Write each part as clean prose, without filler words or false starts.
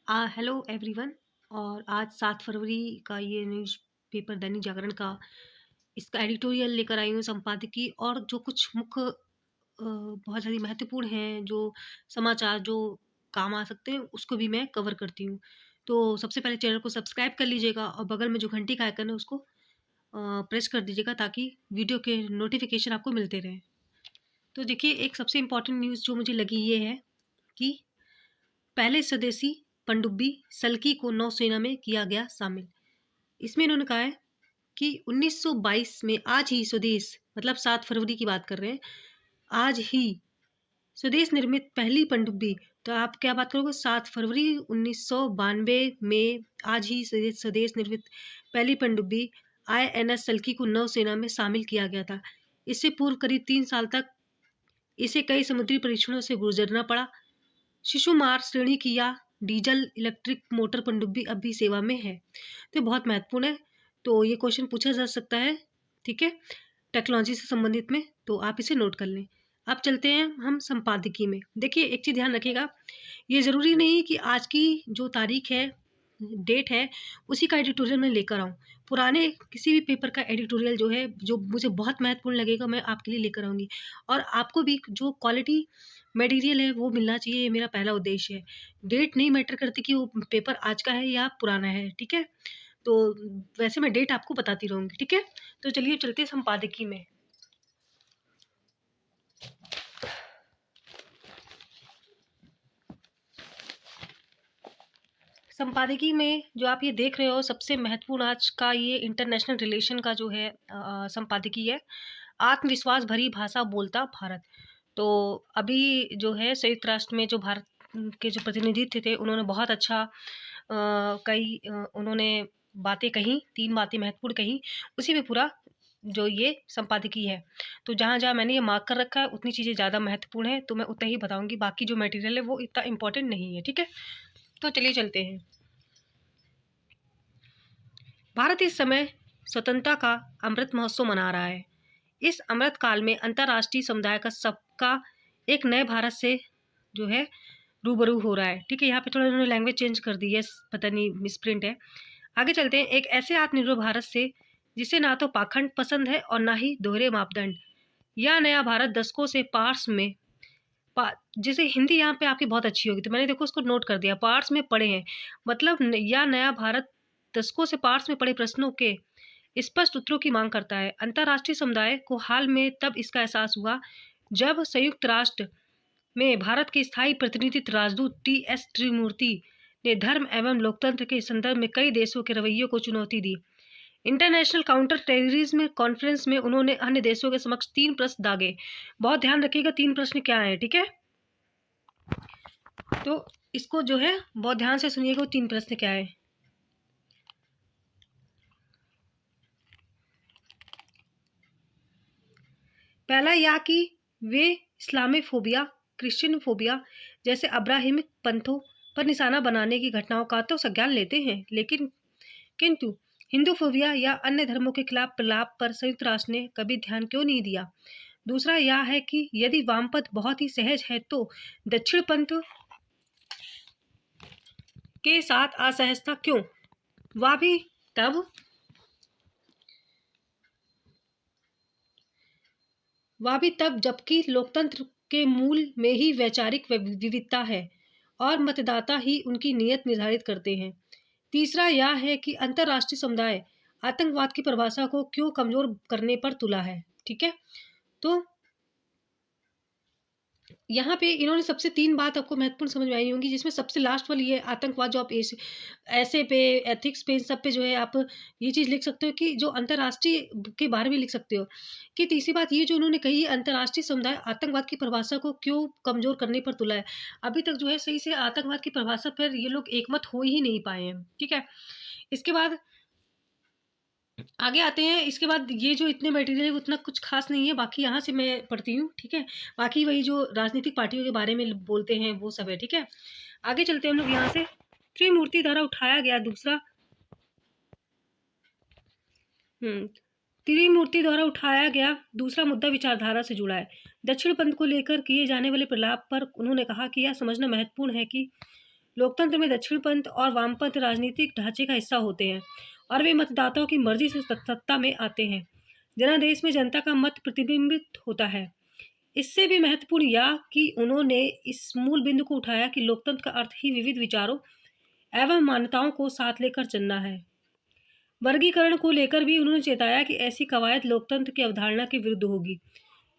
Hello everyone. और आज 7 फरवरी का ये न्यूज़ पेपर दैनिक जागरण का इसका एडिटोरियल लेकर आई हूँ संपादकीय, और जो कुछ मुख्य बहुत सारी महत्वपूर्ण हैं जो समाचार जो काम आ सकते हैं उसको भी मैं कवर करती हूँ। तो सबसे पहले चैनल को सब्सक्राइब कर लीजिएगा और बगल में जो घंटी का आइकन है उसको प्रेस कर दीजिएगा ताकि वीडियो के नोटिफिकेशन आपको मिलते रहें। तो देखिए, एक सबसे इम्पोर्टेंट न्यूज़ जो मुझे लगी ये है कि पहले स्वदेशी पनडुब्बी सल्की को नौसेना में किया गया शामिल। इसमें इन्होंने कहा है कि 1922 में आज ही स्वदेश, मतलब 7 फरवरी की बात कर रहे हैं, आज ही स्वदेश निर्मित पहली पनडुब्बी। तो आप क्या बात करोगे, 7 फरवरी 1992 में आज ही स्वदेश स्वदेश निर्मित पहली पनडुब्बी आईएनएस सल्की को नौसेना में शामिल किया गया था। इससे पूर्व करीब 3 साल तक इसे कई समुद्री परीक्षणों से गुजरना पड़ा। शिशुमार श्रेणी की या डीजल इलेक्ट्रिक मोटर पनडुब्बी अब भी सेवा में है। तो बहुत महत्वपूर्ण है। तो ये क्वेश्चन पूछा जा सकता है, ठीक है, टेक्नोलॉजी से संबंधित में, तो आप इसे नोट कर लें। अब चलते हैं हम संपादकीय में। देखिए, एक चीज़ ध्यान रखिएगा, ये ज़रूरी नहीं कि आज की जो तारीख है, डेट है, उसी का एडिटोरियल मैं लेकर आऊँ। पुराने किसी भी पेपर का एडिटोरियल जो है, जो मुझे बहुत महत्वपूर्ण लगेगा, मैं आपके लिए लेकर आऊँगी। और आपको भी जो क्वालिटी मटेरियल है वो मिलना चाहिए, ये मेरा पहला उद्देश्य है। डेट नहीं मैटर करती कि वो पेपर आज का है या पुराना है, ठीक है? तो वैसे मैं डेट आपको बताती रहूँगी, ठीक है? तो चलिए चलते हैं संपादकीय में। संपादकीय में जो आप ये देख रहे हो, सबसे महत्वपूर्ण आज का ये इंटरनेशनल रिलेशन का जो है संपादकीय है, आत्मविश्वास भरी भाषा बोलता भारत। तो अभी जो है संयुक्त राष्ट्र में जो भारत के जो प्रतिनिधित्व थे, उन्होंने बहुत अच्छा उन्होंने बातें कहीं, 3 बातें महत्वपूर्ण कहीं, उसी में पूरा जो ये संपादकीय है। तो जहाँ-जहाँ मैंने ये मार्क कर रखा है उतनी चीज़ें ज़्यादा महत्वपूर्ण है, तो मैं उतना ही बताऊँगी, बाकी जो मटेरियल है वो इतना इम्पोर्टेंट नहीं है, ठीक है? तो चलिए चलते हैं। भारत इस समय स्वतंत्रता का अमृत महोत्सव मना रहा है। इस अमृत काल में अंतर्राष्ट्रीय समुदाय का सबका एक नए भारत से जो है रूबरू हो रहा है, ठीक है? यहाँ पे थोड़ा इन्होंने लैंग्वेज चेंज कर दी है, पता नहीं मिसप्रिंट है। आगे चलते हैं, एक ऐसे आत्मनिर्भर भारत से जिसे ना तो पाखंड पसंद है और ना ही दोहरे मापदंड। यह नया भारत दशकों से पार्स में जैसे हिंदी यहाँ पे आपकी बहुत अच्छी होगी, तो मैंने देखो उसको नोट कर दिया, पार्स में पड़े हैं, मतलब यह नया भारत दशकों से पार्स में पड़े प्रश्नों के स्पष्ट उत्तरों की मांग करता है। अंतर्राष्ट्रीय समुदाय को हाल में तब इसका एहसास हुआ जब संयुक्त राष्ट्र में भारत के स्थायी प्रतिनिधित्व राजदूत टी.एस. त्रिमूर्ति ने धर्म एवं लोकतंत्र के संदर्भ में कई देशों के रवैयों को चुनौती दी। इंटरनेशनल काउंटर टेररिज्म कॉन्फ्रेंस में उन्होंने अन्य देशों के समक्ष 3 प्रश्न दागे। बहुत ध्यान रखिएगा 3 प्रश्न क्या हैं, ठीक है? तो इसको जो है बहुत ध्यान से सुनिएगा, वो 3 प्रश्न क्या है। पहला यह कि वे इस्लामोफोबिया, क्रिश्चियन फोबिया जैसे अब्राहिमिक पंथों पर निशाना बनाने की घटनाओं का तो संज्ञान लेते हैं, लेकिन किंतु हिंदूफोबिया या अन्य धर्मों के खिलाफ प्रलाप पर संयुक्त राष्ट्र ने कभी ध्यान क्यों नहीं दिया। दूसरा यह है कि यदि वामपंथ बहुत ही सहज है तो दक्षिण पंथ के साथ असहजता क्यों? वह भी तब जबकि लोकतंत्र के मूल में ही वैचारिक विविधता है और मतदाता ही उनकी नीयत निर्धारित करते हैं। तीसरा यह है कि अंतर्राष्ट्रीय समुदाय आतंकवाद की परिभाषा को क्यों कमजोर करने पर तुला है, ठीक है? तो यहाँ पे इन्होंने सबसे 3 बात आपको महत्वपूर्ण समझ में आई होंगी, जिसमें सबसे लास्ट वाली है आतंकवाद, जो आप ऐसे पे, एथिक्स पे, इन सब पे जो है आप ये चीज़ लिख सकते हो कि जो अंतर्राष्ट्रीय के बारे में लिख सकते हो। कि तीसरी बात ये जो उन्होंने कही, अंतर्राष्ट्रीय समुदाय आतंकवाद की परिभाषा को क्यों कमज़ोर करने पर तुला है। अभी तक जो है सही से आतंकवाद की परिभाषा पर ये लोग एकमत हो ही नहीं पाए हैं, ठीक है? इसके बाद आगे आते हैं। इसके बाद ये जो इतने मटेरियल है उतना कुछ खास नहीं है, बाकी यहाँ से मैं पढ़ती हूँ, ठीक है? बाकी वही जो राजनीतिक पार्टियों के बारे में बोलते हैं वो सब है, ठीक है? आगे चलते हैं हम लोग यहाँ से। त्रिमूर्ति द्वारा उठाया गया दूसरा त्रिमूर्ति द्वारा उठाया गया दूसरा मुद्दा विचारधारा से जुड़ा है। दक्षिण पंथ को लेकर किए जाने वाले प्रलाप पर उन्होंने कहा कि यह समझना महत्वपूर्ण है कि लोकतंत्र में दक्षिणपंथ और वामपंथ राजनीतिक ढांचे का हिस्सा होते हैं और वे मतदाताओं की मर्जी से सत्ता में आते हैं। जनादेश में जनता का मत प्रतिबिंबित होता है। इससे भी महत्वपूर्ण यह कि उन्होंने इस मूल बिंदु को उठाया कि लोकतंत्र का अर्थ ही विविध विचारों एवं मान्यताओं को साथ लेकर चलना है। वर्गीकरण को लेकर भी उन्होंने चेताया कि ऐसी कवायद लोकतंत्र की अवधारणा के विरुद्ध होगी।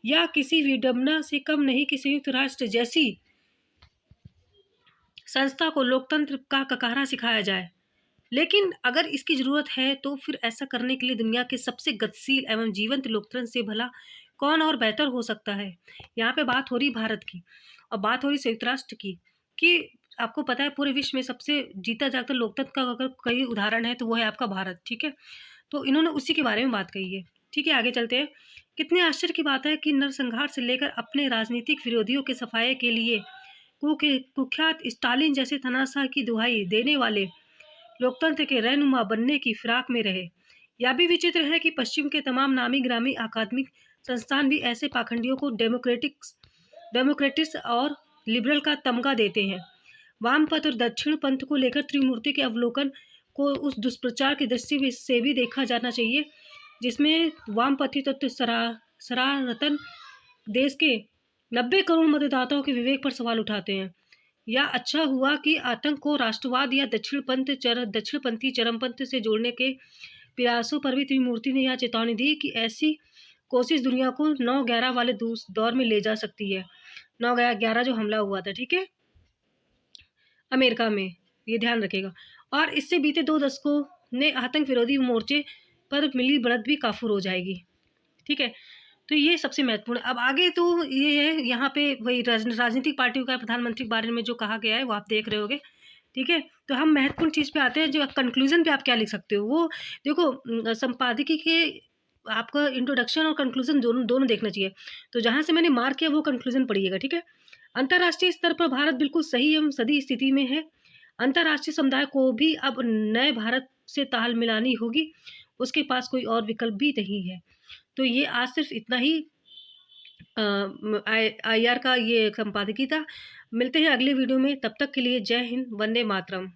यह किसी विडंबना से कम नहीं कि संयुक्त राष्ट्र जैसी संस्था को लोकतंत्र का ककारा सिखाया जाए, लेकिन अगर इसकी जरूरत है तो फिर ऐसा करने के लिए दुनिया के सबसे गतिशील एवं जीवंत लोकतंत्र से भला कौन और बेहतर हो सकता है। यहाँ पे बात हो रही भारत की और बात हो रही संयुक्त राष्ट्र की, कि आपको पता है पूरे विश्व में सबसे जीता जागता लोकतंत्र का अगर कई उदाहरण है तो वो है आपका भारत। ठीक है, तो इन्होंने उसी के बारे में बात कही है। ठीक है, आगे चलते हैं। कितने आश्चर्य की बात है कि नरसंहार से लेकर अपने राजनीतिक विरोधियों के सफाये के लिए कुख्यात स्टालिन जैसे तनाशाह की दुहाई देने वाले लोकतंत्र के रहनुमा बनने की फिराक में रहे। यह भी विचित्र है कि पश्चिम के तमाम नामी ग्रामी अकादमिक संस्थान भी ऐसे पाखंडियों को डेमोक्रेटिक्स और लिबरल का तमगा देते हैं। वामपंथ और दक्षिण पंथ को लेकर त्रिमूर्ति के अवलोकन को उस दुष्प्रचार की दृष्टि से भी देखा जाना चाहिए जिसमें वामपंथी तत्व सरारतन देश के 90 करोड़ मतदाताओं के विवेक पर सवाल उठाते हैं। यह अच्छा हुआ कि आतंक को राष्ट्रवाद या दक्षिणपंथी चरमपंथ से जोड़ने के प्रयासों पर भी त्रिमूर्ति ने यह चेतावनी दी कि ऐसी कोशिश दुनिया को 9/11 वाले दौर में ले जा सकती है। 9/11 जो हमला हुआ था, ठीक है, अमेरिका में, ये ध्यान रखेगा। और इससे बीते 2 दशकों ने आतंक विरोधी मोर्चे पर मिली बढ़त भी काफूर हो जाएगी। ठीक है, तो ये सबसे महत्वपूर्ण। अब आगे तो ये है, यहाँ पे वही राजनीतिक पार्टियों का प्रधानमंत्री के बारे में जो कहा गया है वो आप देख रहे होगे। ठीक है, तो हम महत्वपूर्ण चीज़ पे आते हैं, जो कंक्लूजन पे आप क्या लिख सकते हो वो देखो। संपादकीय के आपका इंट्रोडक्शन और कंक्लूजन दोनों देखना चाहिए। तो जहाँ से मैंने मार्क किया वो कंक्लूजन पढ़िएगा। ठीक है, अंतर्राष्ट्रीय स्तर पर भारत बिल्कुल सही एवं सदी स्थिति में है। अंतर्राष्ट्रीय समुदाय को भी अब नए भारत से ताल मिलानी होगी, उसके पास कोई और विकल्प भी नहीं है। तो ये आज सिर्फ इतना ही IR का ये संपादकीय था। मिलते हैं अगले वीडियो में, तब तक के लिए जय हिंद, वंदे मातरम।